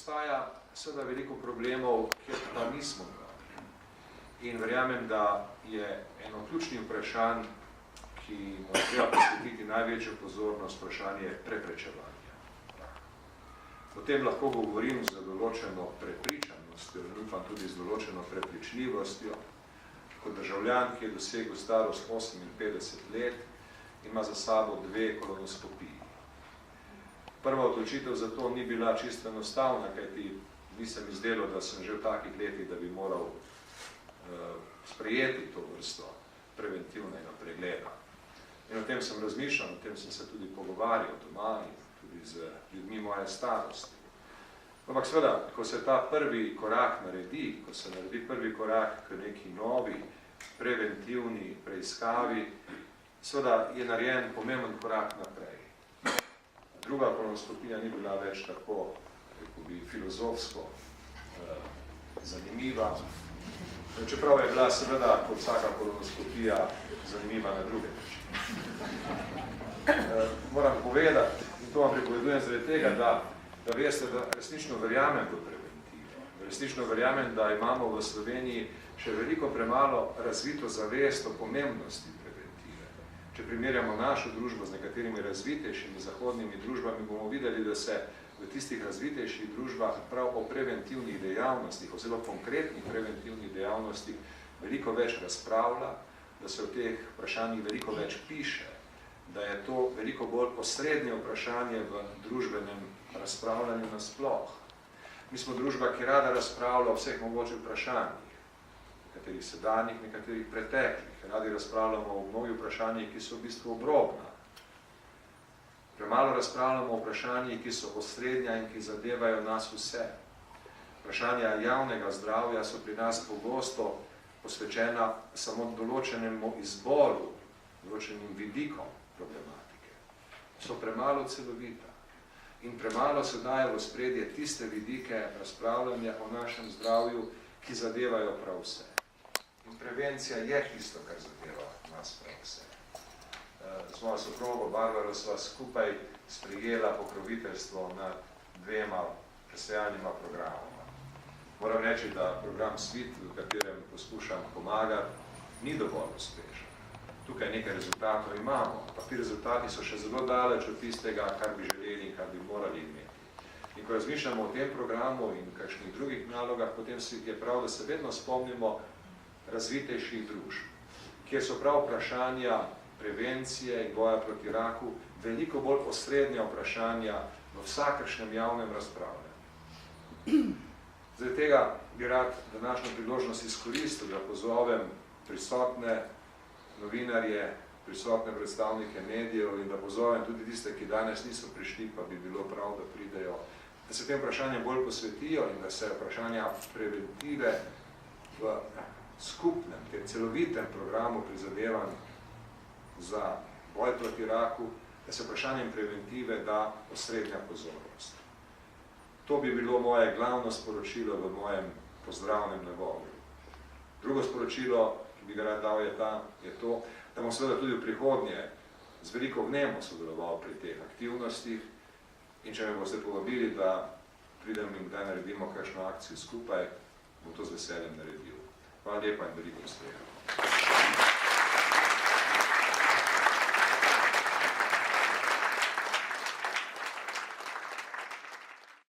Obstaja seveda veliko problemov, kjer pa nismo glavni. In verjamem, da je eno ključnih vprašanj, ki mu treba posvetiti največjo pozornost, vprašanje preprečevanja. O tem lahko govorim z določeno prepričanostjo, in upam tudi z določeno prepričljivostjo. Kot državljan, ki je dosegel starost 58 let, ima za sabo 2 kolonoskopiji. Prva odločitev za to ni bila čisto enostavna, kajti ni se mi zdelo, da sem že v takih letih, da bi moral sprejeti to vrsto preventivnega pregleda. In o tem sem razmišljal, o tem sem se tudi pogovarjal doma in tudi z ljudmi moje starosti. Ampak seveda, ko se ta prvi korak naredi, ko se naredi prvi korak k neki novi preventivni preiskavi, seveda je narejen pomemben korak naprej. Druga kolonoskopija ni bila več tako, kako bi, filozofsko zanimiva, čeprav je bila seveda kot vsaka kolonoskopija zanimiva na druge načine. Moram povedati, in to vam pripovedujem zaradi tega, da veste, da resnično verjamem v preventivo. Resnično verjamem, da imamo v Sloveniji še veliko premalo razvito zavest o pomembnosti preventive. Če primerjamo našo družbo z nekaterimi razvitejšimi zahodnimi družbami, bomo videli, da se v tistih razvitejših družbah prav o preventivnih dejavnostih, o zelo konkretnih preventivnih dejavnostih veliko več razpravlja, da se o teh vprašanjih veliko več piše, da je to veliko bolj osrednje vprašanje v družbenem razpravljanju nasploh. Mi smo družba, ki rada razpravlja o vseh mogočih vprašanjih, nekaterih sedanjih, nekaterih preteklih. Radi razpravljamo o mnogih vprašanjih, ki so v bistvu obrobna. Premalo razpravljamo o vprašanjih, ki so osrednja in ki zadevajo nas vse. Vprašanja javnega zdravja so pri nas pogosto posvečena samo določenemu izboru, določenim vidikom problematike. So premalo celovita in premalo se daje v spredje tiste vidike razpravljanja o našem zdravju, ki zadevajo prav vse. In prevencija je tisto, kar zadeva nas prav vse. Z mojo soprogo Barbaro sva skupaj sprejela pokroviteljstvo nad 2 presejalnima programoma. Moram reči, da program SVIT, v katerem poskušam pomagati, ni dovolj uspešen. Tukaj nekaj rezultatov imamo, pa ti rezultati so še zelo daleč od tistega, kar bi želeli in kar bi morali imeti. In ko razmišljamo o tem programu in kakšnih drugih nalogah, potem je prav, da se vedno spomnimo razvitejših družb, kjer so prav vprašanja prevencije in boja proti raku veliko bolj osrednja vprašanja v vsakršnem javnem razpravljanju. Zaradi tega bi rad današnjo priložnost izkoristil, da pozovem prisotne novinarje, prisotne predstavnike medijev in da pozovem tudi tiste, ki danes niso prišli, pa bi bilo prav, da pridejo, da se tem vprašanjem bolj posvetijo in da se vprašanja preventive v skupnem, tem celovitem programu prizadevanj za boj proti raku, da se vprašanjem preventive da osrednja pozornost. To bi bilo moje glavno sporočilo v mojem pozdravnem nagovoru. Drugo sporočilo, ki bi ga rad dal, je to, da bom seveda tudi v prihodnje z veliko vnemo sodeloval pri teh aktivnostih in če me boste povabili, da pridem in da naredimo kakšno akcijo skupaj, bom to z veseljem naredil. Hvala lepa in veliko uspeha.